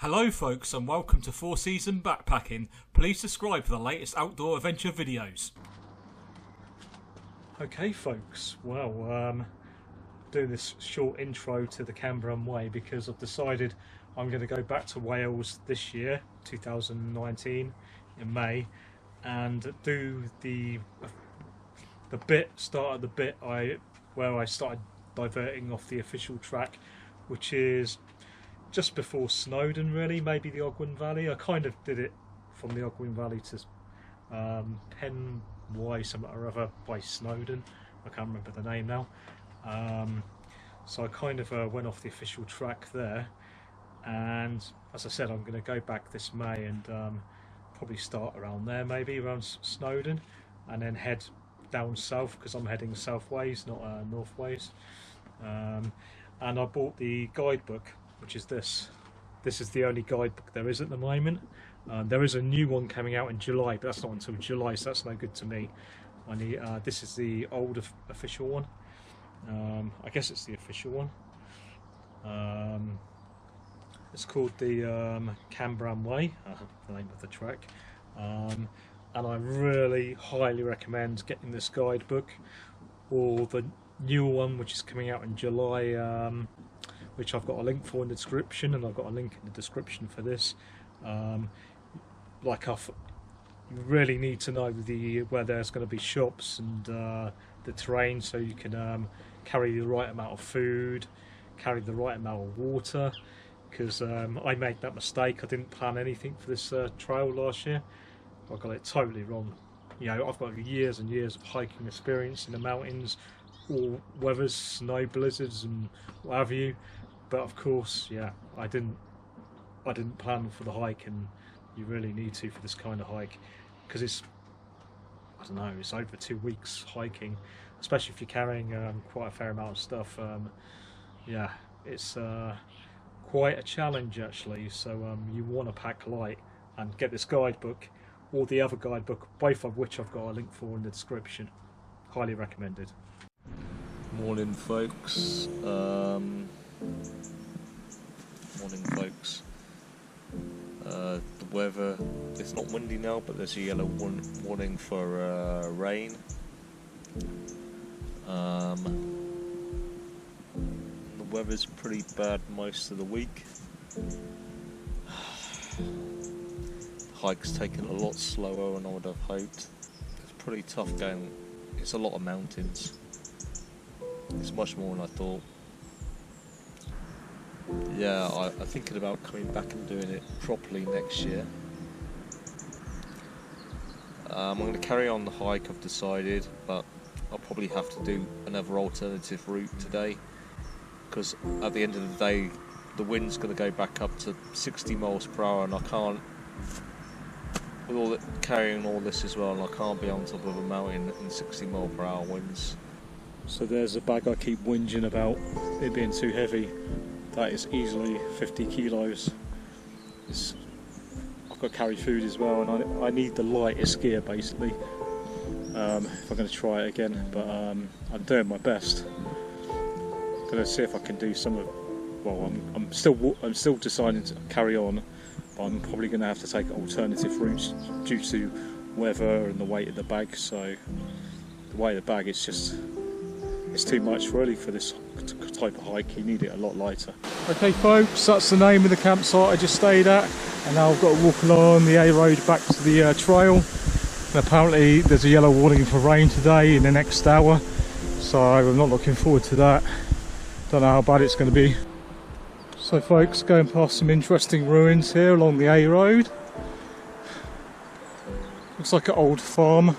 Hello folks and welcome to 4 Season Backpacking. Please subscribe for the latest outdoor adventure videos. Okay folks, well doing this short intro to the Cambrian Way because I've decided I'm going to go back to Wales this year, 2019, in May, and do the start of the bit where I started diverting off the official track, which is just before Snowdon, really, maybe the Ogwen Valley. I kind of did it from the Ogwen Valley to Pen Way something or other by Snowdon. I can't remember the name now. So I kind of went off the official track there, and as I said, I'm going to go back this May and probably start around there, maybe around Snowdon, and then head down south because I'm heading south ways, not north ways. And I bought the guidebook, which is this. This is the only guidebook there is at the moment. There is a new one coming out in July, but that's not until July, so that's no good to me. I need, this is the old official one. I guess it's the official one. It's called the Cambrian Way, the name of the track. And I really highly recommend getting this guidebook, or the newer one which is coming out in July, which I've got a link for in the description, and I've got a link in the description for this. You really need to know where there's going to be shops and the terrain, so you can carry the right amount of food, carry the right amount of water, because I made that mistake. I didn't plan anything for this trail last year. I got it totally wrong. You know, I've got years and years of hiking experience in the mountains, all weathers, snow blizzards and what have you. But of course, yeah, I didn't plan for the hike, and you really need to for this kind of hike, because it's, I don't know, it's over 2 weeks hiking, especially if you're carrying quite a fair amount of stuff. Yeah, it's quite a challenge actually. So you want to pack light and get this guidebook or the other guidebook, both of which I've got a link for in the description. Highly recommended. Morning folks. The weather, it's not windy now, but there's a yellow warning for rain. The weather's pretty bad most of the week. The hike's taken a lot slower than I would have hoped. It's pretty tough going. It's a lot of mountains. It's much more than I thought. Yeah, I'm thinking about coming back and doing it properly next year. I'm going to carry on the hike, I've decided, but I'll probably have to do another alternative route today, because at the end of the day the wind's going to go back up to 60 miles per hour, and I can't, with carrying all this as well, and I can't be on top of a mountain in 60 mile per hour winds. So there's a bag I keep whinging about it being too heavy. That is easily 50 kilos. I've got to carry food as well, and I need the lightest gear basically if I'm going to try it again. But I'm doing my best. I'm going to see if I can do some of. Well, I'm still deciding to carry on, but I'm probably going to have to take alternative routes due to weather and the weight of the bag. So the weight of the bag is just. It's too much really for this type of hike. You need it a lot lighter. Okay folks, that's the name of the campsite I just stayed at, and now I've got to walk along the A road back to the trail. And apparently there's a yellow warning for rain today in the next hour, so I'm not looking forward to that. Don't know how bad it's going to be. So folks, going past some interesting ruins here along the A road. Looks like an old farm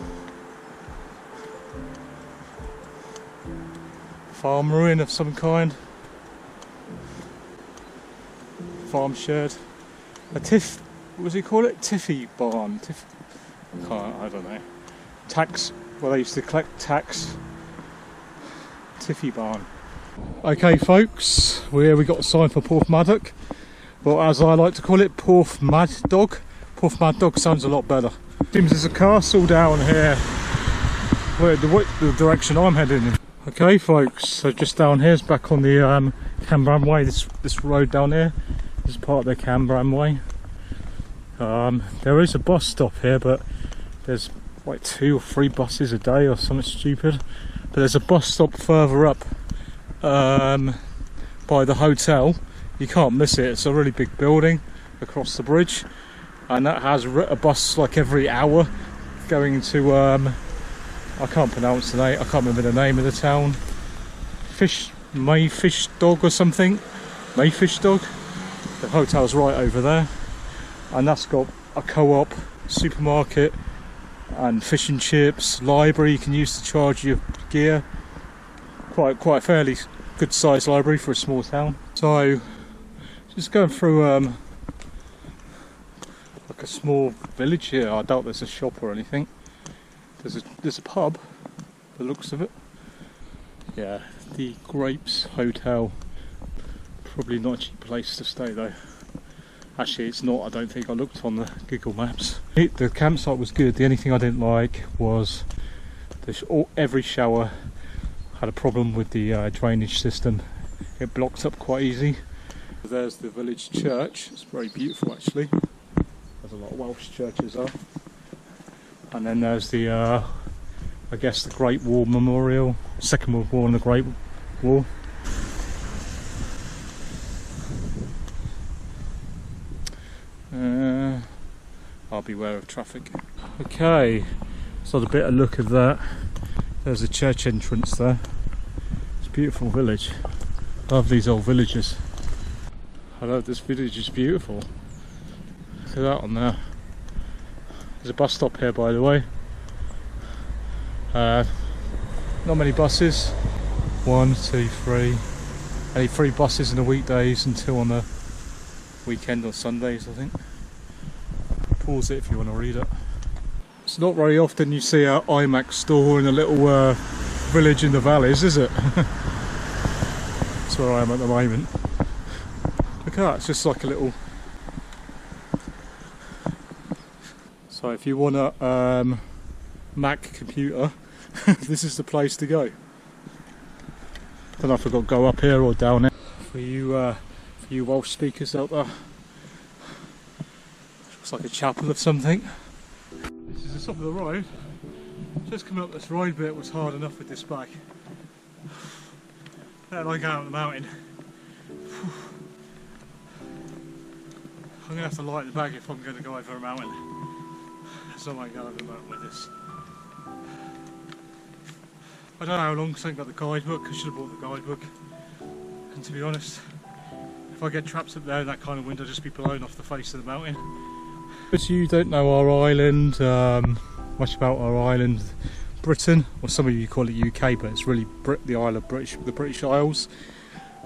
ruin of some kind. Farm shed. What does he call it? Tiffy barn. I don't know. Tax. Well, they used to collect tax. Tiffy barn. Okay, folks. We got a sign for Porth Maddock. Well, as I like to call it, Porth Mad Dog. Porth Mad Dog sounds a lot better. Seems there's a castle down here. Where the direction I'm heading in. Okay folks, so just down here is back on the Cambrian Way, this road down here. This is part of the Cambrian Way. There is a bus stop here, but there's like 2 or 3 buses a day or something stupid. But there's a bus stop further up by the hotel. You can't miss it. It's a really big building across the bridge, and that has a bus like every hour going to I can't pronounce the name. I can't remember the name of the town. Mayfish Dog or something. Mayfish Dog. The hotel's right over there, and that's got a co-op, supermarket, and fish and chips, library you can use to charge your gear. Quite a fairly good sized library for a small town. So just going through like a small village here. I doubt there's a shop or anything. There's a pub, the looks of it. Yeah, the Grapes Hotel. Probably not a cheap place to stay though. Actually, it's not. I don't think. I looked on the Google Maps. The campsite was good. The only thing I didn't like was every shower had a problem with the drainage system. It blocked up quite easy. There's the village church. It's very beautiful actually. There's a lot of Welsh churches there. And then there's the, I guess, the Great War Memorial, Second World War and the Great War. I'll beware of traffic. Okay, so a bit of look at that. There's a church entrance there. It's a beautiful village. I love these old villages. I love this village, it's beautiful. Look at that on there. There's a bus stop here, by the way. Not many buses. 1, 2, 3. Only 3 buses in the weekdays and 2 on the weekend or Sundays, I think. Pause it if you want to read it. It's not very often you see an IMAX store in a little village in the valleys, is it? That's where I am at the moment. Look at that, it's just like a little... So if you want a Mac computer, this is the place to go. Don't know if I've got to go up here or down there. For you Welsh speakers out there. Looks like a chapel of something. This is the top of the road. Just coming up this road bit was hard enough with this bag. Let I go out the mountain. I'm going to have to light the bag if I'm going to go over a mountain. There's no way going over a mountain with this. I don't know how long because I ain't got the guidebook. I should have bought the guidebook. And to be honest, if I get trapped up there in that kind of wind, I'll just be blown off the face of the mountain. But you don't know our island, much about our island, Britain, or some of you call it UK, but it's really the Isle of the British Isles.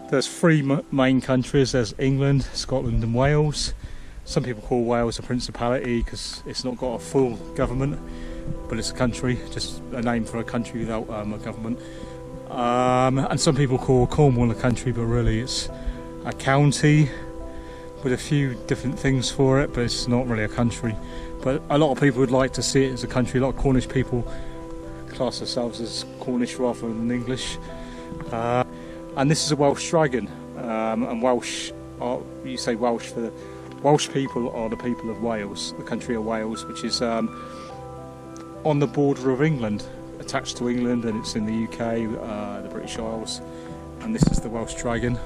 There's 3 main countries. There's England, Scotland and Wales. Some people call Wales a principality because it's not got a full government, but it's a country, just a name for a country without a government. And some people call Cornwall a country, but really it's a county with a few different things for it, but it's not really a country. But a lot of people would like to see it as a country. A lot of Cornish people class themselves as Cornish rather than English. And this is a Welsh dragon, and Welsh, you say Welsh for the Welsh people are the people of Wales, the country of Wales, which is on the border of England, attached to England, and it's in the UK, the British Isles, and this is the Welsh dragon.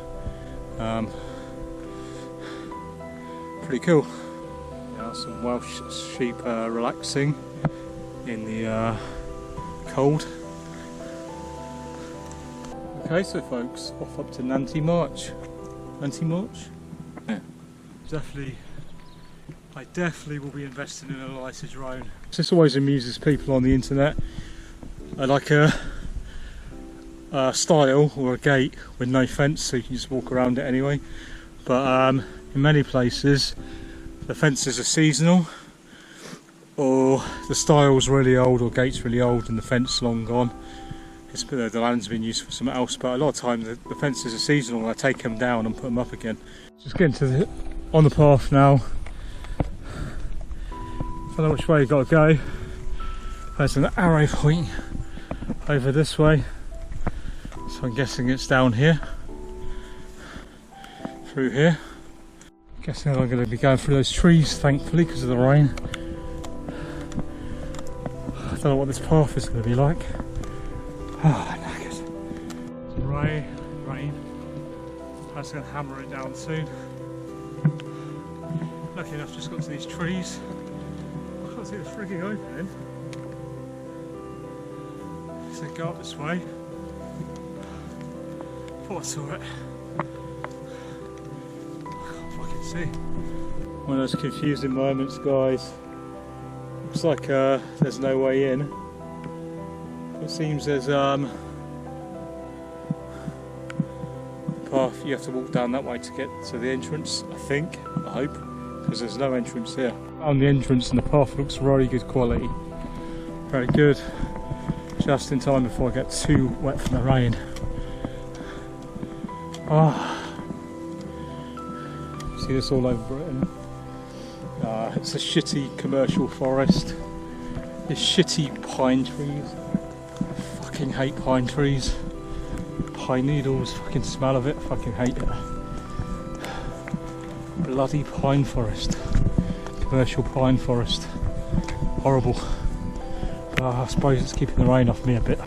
Pretty cool. Yeah, some Welsh sheep relaxing in the cold. Okay, so folks, off up to Nanty March. Nanty March? Yeah. I definitely will be investing in a lighter drone. This always amuses people on the internet. I like a style or a gate with no fence, so you can just walk around it anyway. But in many places, the fences are seasonal, or the style's really old, or gate's really old, and the fence long gone. The land's been used for something else, but a lot of times the fences are seasonal and I take them down and put them up again. Just getting on the path now. I don't know which way you've got to go. There's an arrow point over this way, so I'm guessing it's down here, through here. Guessing I'm going to be going through those trees, thankfully, because of the rain. I don't know what this path is going to be like. Oh, knackered. Rain. I'm just going to hammer it down soon. Lucky enough, just got to these trees. I can't see the frigging opening. So go up this way. Thought I saw it. I can't fucking see. One of those confusing moments, guys. Looks like there's no way in. It seems there's path you have to walk down that way to get to the entrance, I think, I hope, because there's no entrance here. Found the entrance and the path looks really good quality. Very good. Just in time before I get too wet from the rain. See this all over Britain. It's a shitty commercial forest. It's shitty pine trees. I fucking hate pine trees. Pine needles, fucking smell of it, fucking hate it. Bloody pine forest. Commercial pine forest. Horrible. I suppose it's keeping the rain off me a bit.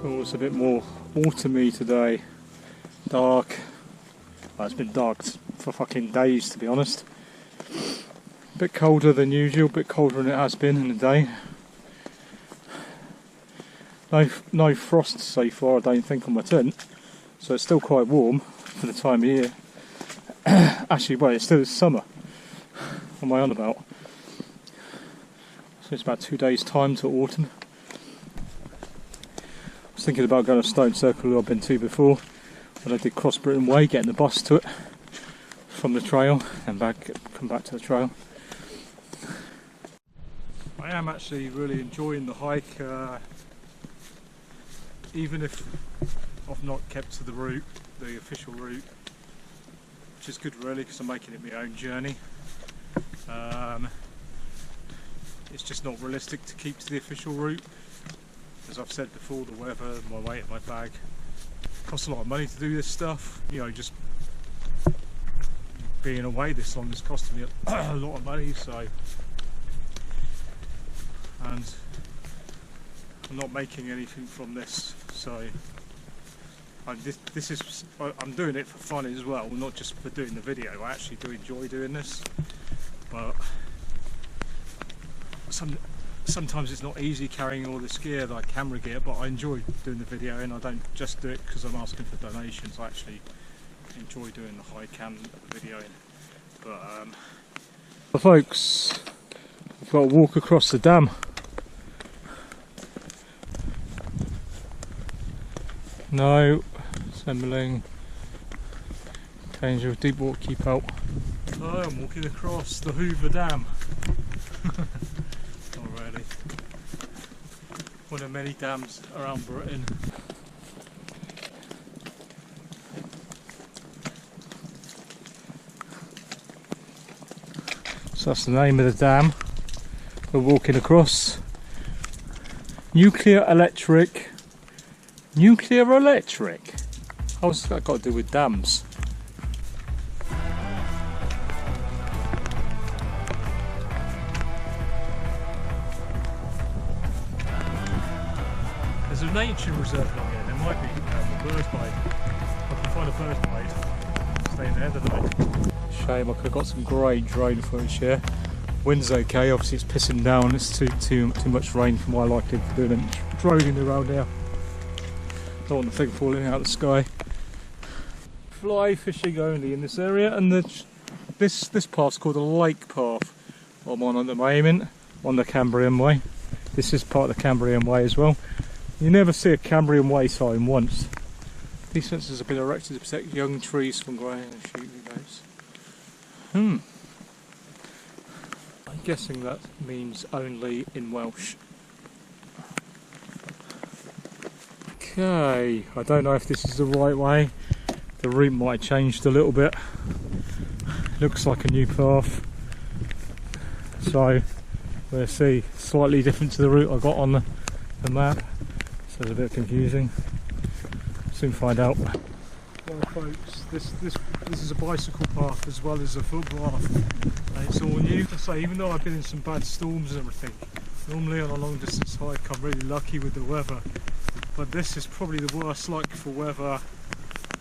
Oh, it's a bit more autumny today. Dark. Well, it's been dark for fucking days, to be honest. A bit colder than usual, a bit colder than it has been in the day. No frost so far, I don't think, on my tent. So it's still quite warm for the time of year. Actually, wait, it's still summer. What am I on about? So it's about 2 days time to autumn. I was thinking about going to Stone Circle I've been to before, when I did Cross Britain Way, getting the bus to it from the trail and come back to the trail. I am actually really enjoying the hike, even if I've not kept to the route, the official route, which is good really because I'm making it my own journey. It's just not realistic to keep to the official route. As I've said before, the weather, my weight in my bag, costs a lot of money to do this stuff. You know, just being away this long is costing me a lot of money, so, and I'm not making anything from this, so I'm doing it for fun as well, not just for doing the video. I actually do enjoy doing this, but sometimes it's not easy carrying all this gear, like camera gear, but I enjoy doing the video, and I don't just do it because I'm asking for donations. I actually enjoy doing the hike and the videoing. But well, folks, I've got to walk across the dam. No, assembling. Danger of deep water, keep out. Oh, I'm walking across the Hoover Dam. Not really. One of many dams around Britain. So that's the name of the dam we're walking across. Nuclear electric. How's that got to do with dams? There's a nature reserve along here. There might be a bird's bite. I can find a bird's bite. Stay there, don't I? Shame, I could have got some great drone footage here. Wind's okay, obviously it's pissing down. It's too much rain for my liking for doing it. Droning around here. Don't want the thing falling out of the sky. Fly fishing only in this area, and this path's called a lake path. I'm on at the moment on the Cambrian Way. This is part of the Cambrian Way as well. You never see a Cambrian Way sign once. These fences have been erected to protect young trees from growing and shooting goats. I'm guessing that means only in Welsh. Okay, I don't know if this is the right way. The route might have changed a little bit. Looks like a new path. So we'll see. Slightly different to the route I got on the map. So it's a bit confusing. Soon find out. Well folks, this This is a bicycle path as well as a footpath, and it's all new. So even though I've been in some bad storms and everything, normally on a long distance hike I'm really lucky with the weather, but this is probably the worst like for weather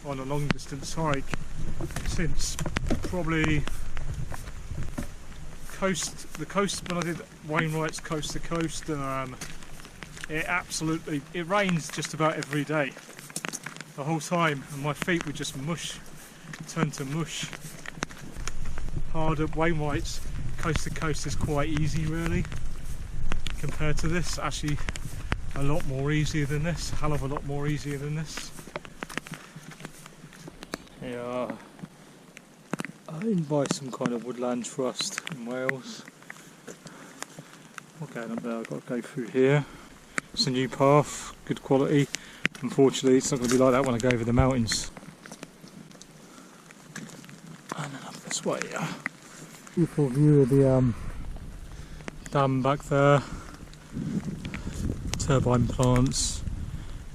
on a long distance hike since probably the coast when I did Wainwright's coast to coast. It rains just about every day the whole time, and my feet would just turn to mush. Hard at Wainwright's coast to coast is quite easy really compared to this. Actually a lot more easier than this, a hell of a lot more easier than this. Yeah, owned by some kind of woodland trust in Wales. We're going up there, I've got to go through here. It's a new path, good quality. Unfortunately it's not going to be like that when I go over the mountains. And then up this way, yeah. Beautiful view of the dam back there. Turbine plants.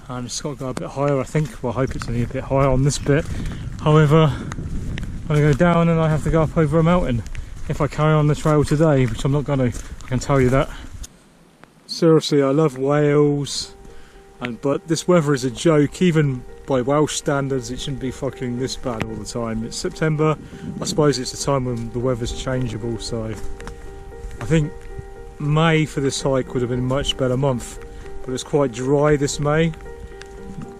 And it's got to go a bit higher I think. Well, I hope it's only a bit higher on this bit. However, when I go down and I have to go up over a mountain if I carry on the trail today, which I'm not going to, I can tell you that. Seriously, I love Wales, but this weather is a joke. Even by Welsh standards, it shouldn't be fucking this bad all the time. It's September, I suppose it's a time when the weather's changeable, so I think May for this hike would have been a much better month, but it's quite dry this May,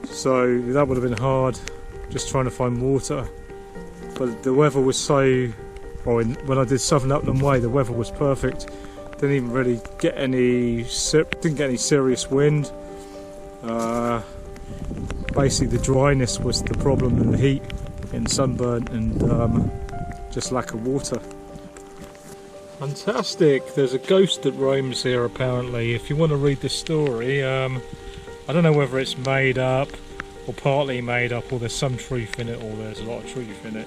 so that would have been hard, just trying to find water. But the weather was so, when I did Southern Upland Way, the weather was perfect. Didn't even really get any serious wind. Basically the dryness was the problem, and the heat and sunburn and just lack of water. Fantastic, there's a ghost that roams here apparently. If you want to read the story, I don't know whether it's made up or partly made up, or there's some truth in it, or there's a lot of truth in it,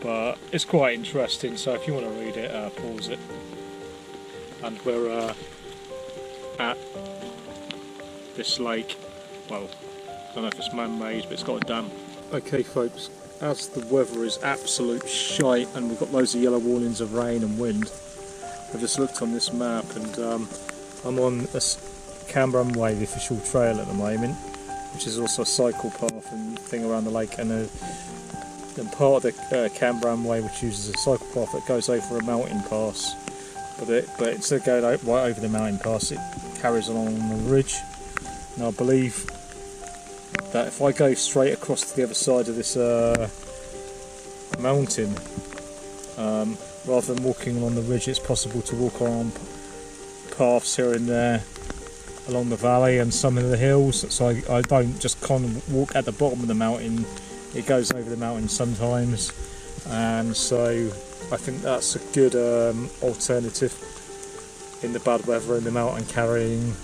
but it's quite interesting, so if you want to read it, pause it. And we're at this lake. Well, I don't know if it's man-made, but it's got a dam. Okay folks, as the weather is absolute shite and we've got loads of yellow warnings of rain and wind, I've just looked on this map and I'm on a Cambrian Way, the official trail at the moment, which is also a cycle path and thing around the lake, and part of the Cambrian Way which uses a cycle path that goes over a mountain pass. But instead of going right over the mountain pass, it carries along the ridge. And I believe that if I go straight across to the other side of this mountain, rather than walking along the ridge, it's possible to walk on paths here and there along the valley and some of the hills. So I don't just kind of walk at the bottom of the mountain, it goes over the mountain sometimes, and so I think that's a good alternative in the bad weather in the mountain carrying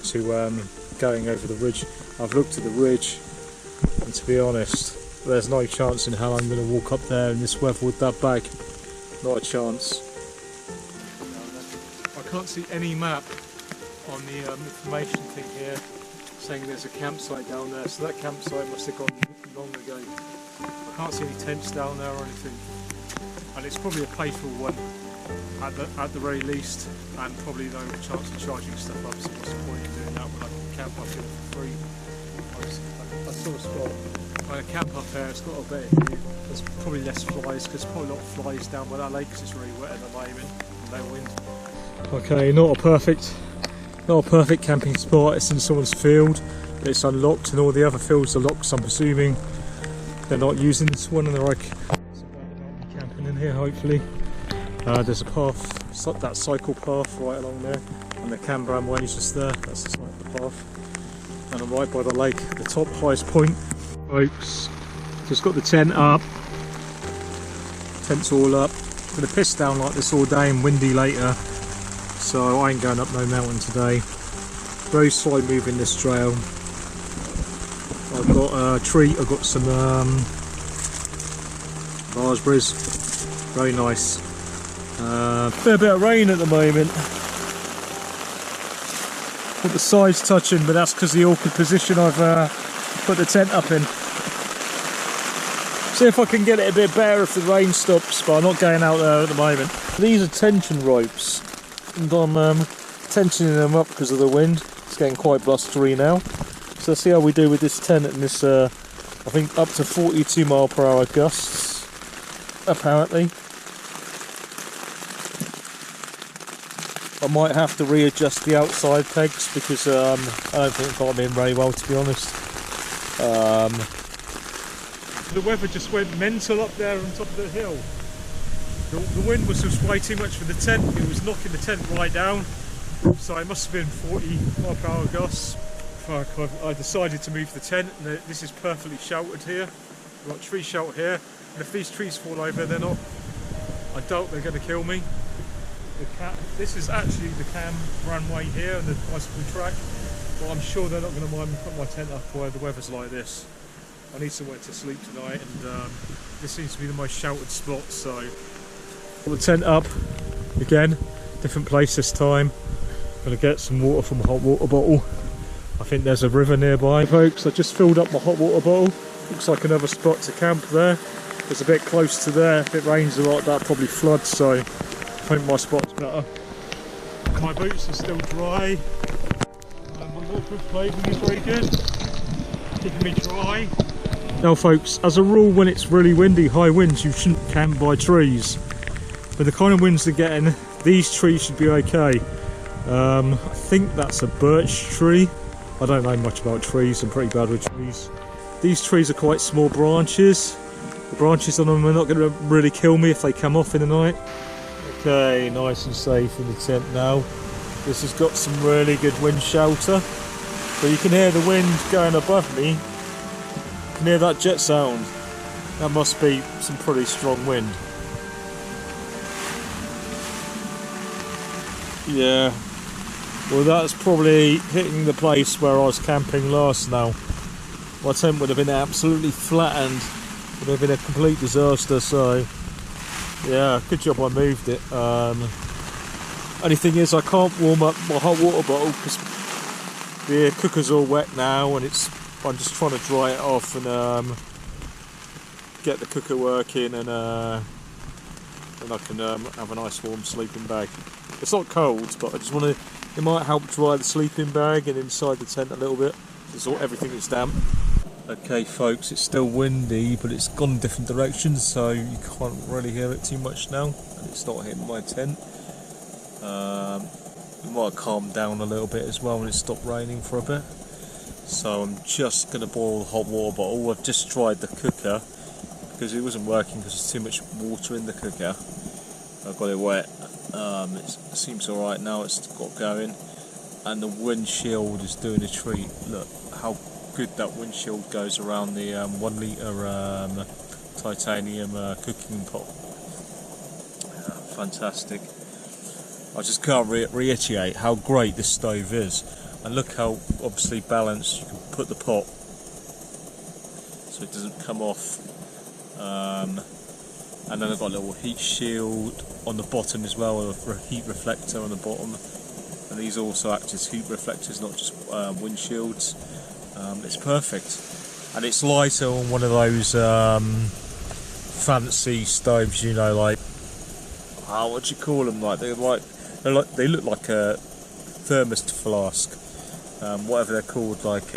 to going over the ridge. I've looked at the ridge, and to be honest, there's no chance in hell I'm going to walk up there in this weather with that bag. Not a chance. I can't see any map on the information thing here saying there's a campsite down there, so that campsite must have gone long ago. I can't see any tents down there or anything. And it's probably a playful one at the very least, and probably no chance of charging stuff up, so what's the point of doing that when I can camp up here for free? I saw a spot, I camp up there, it's got a bit of view. There's probably less flies, because there's probably a lot of flies down by that lake because it's really wet at the moment, no wind. Okay, not a perfect camping spot. It's in someone's field, but it's unlocked and all the other fields are locked, so I'm presuming they're not using this one, and they're like camping in here hopefully. There's a path, that cycle path right along there, and the Cambrian Way is just there. That's the cycle path, and I'm right by the lake, the top highest point. Folks, just got the tent up, tent's all up. I'm going to piss down like this all day and windy later, so I ain't going up no mountain today. Very slow moving this trail. I've got a treat, I've got some raspberries, very nice. Fair bit of rain at the moment. Got the sides touching, but that's because of the awkward position I've put the tent up in. See if I can get it a bit better if the rain stops, but I'm not going out there at the moment. These are tension ropes, and I'm tensioning them up because of the wind. It's getting quite blustery now. So let's see how we do with this tent and this, I think up to 42 mph gusts, apparently. I might have to readjust the outside pegs because I don't think I've got them in very well, to be honest. The weather just went mental up there on top of the hill. The wind was just way too much for the tent. It was knocking the tent right down. So it must have been 40 mph gusts. Fuck, I decided to move the tent, and this is perfectly sheltered here. We've got tree shelter here, and if these trees fall over, they're not, I doubt they're going to kill me. This is actually the Cambrian Way here and the bicycle track, but I'm sure they're not going to mind me putting my tent up while the weather's like this. I need somewhere to sleep tonight, and this seems to be the most sheltered spot, so put the tent up again, different place this time. Gonna get some water from a hot water bottle. I think there's a river nearby, folks. I just filled up my hot water bottle. Looks like another spot to camp there. It's a bit close to there. If it rains a lot, that'll probably flood, so I think my spot's better. My boots are still dry. My waterproof clothing is very good, keeping me dry. Now folks, as a rule, when it's really windy, high winds, you shouldn't camp by trees. But the kind of winds they're getting, these trees should be okay. I think that's a birch tree. I don't know much about trees, I'm pretty bad with trees. These trees are quite small branches. The branches on them are not going to really kill me if they come off in the night. Okay, nice and safe in the tent now. This has got some really good wind shelter. So you can hear the wind going above me. You can hear that jet sound. That must be some pretty strong wind. Yeah. Well, that's probably hitting the place where I was camping last now. My tent would have been absolutely flattened. Would have been a complete disaster, so yeah, good job I moved it. Only thing is I can't warm up my hot water bottle because the cooker's all wet now, and I'm just trying to dry it off and get the cooker working, and I can have a nice warm sleeping bag. It's not cold, but I just want to. It might help dry the sleeping bag and inside the tent a little bit. So everything is damp. Okay folks, it's still windy, but it's gone different directions, so you can't really hear it too much now. And it's not hitting my tent. It might have calmed down a little bit as well when it stopped raining for a bit. So I'm just going to boil the hot water bottle. I've just tried the cooker because it wasn't working because there's too much water in the cooker. I've got it wet. It seems alright now, it's got going, and the windshield is doing a treat. Look how good that windshield goes around the 1 litre titanium cooking pot. Fantastic. I just can't reiterate how great this stove is, and look how obviously balanced you can put the pot so it doesn't come off. And then I've got a little heat shield on the bottom as well, a heat reflector on the bottom, and these also act as heat reflectors, not just windshields. It's perfect, and it's lighter on one of those fancy stoves, you know, like what do you call them? They look like a thermos flask, whatever they're called, like.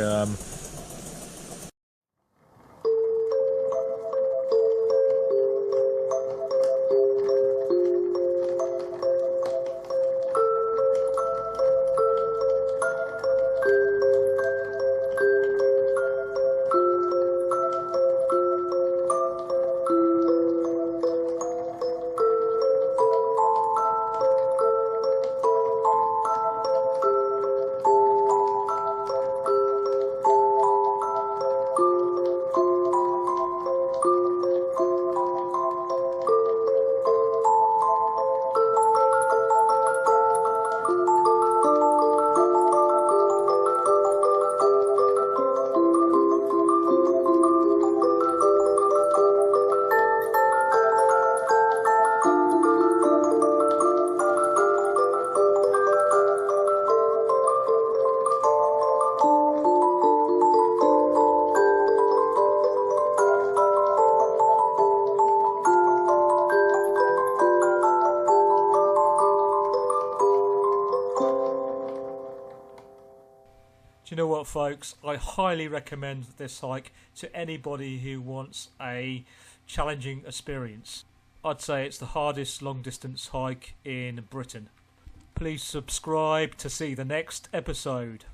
Do you know what, folks? I highly recommend this hike to anybody who wants a challenging experience. I'd say it's the hardest long distance hike in Britain. Please subscribe to see the next episode.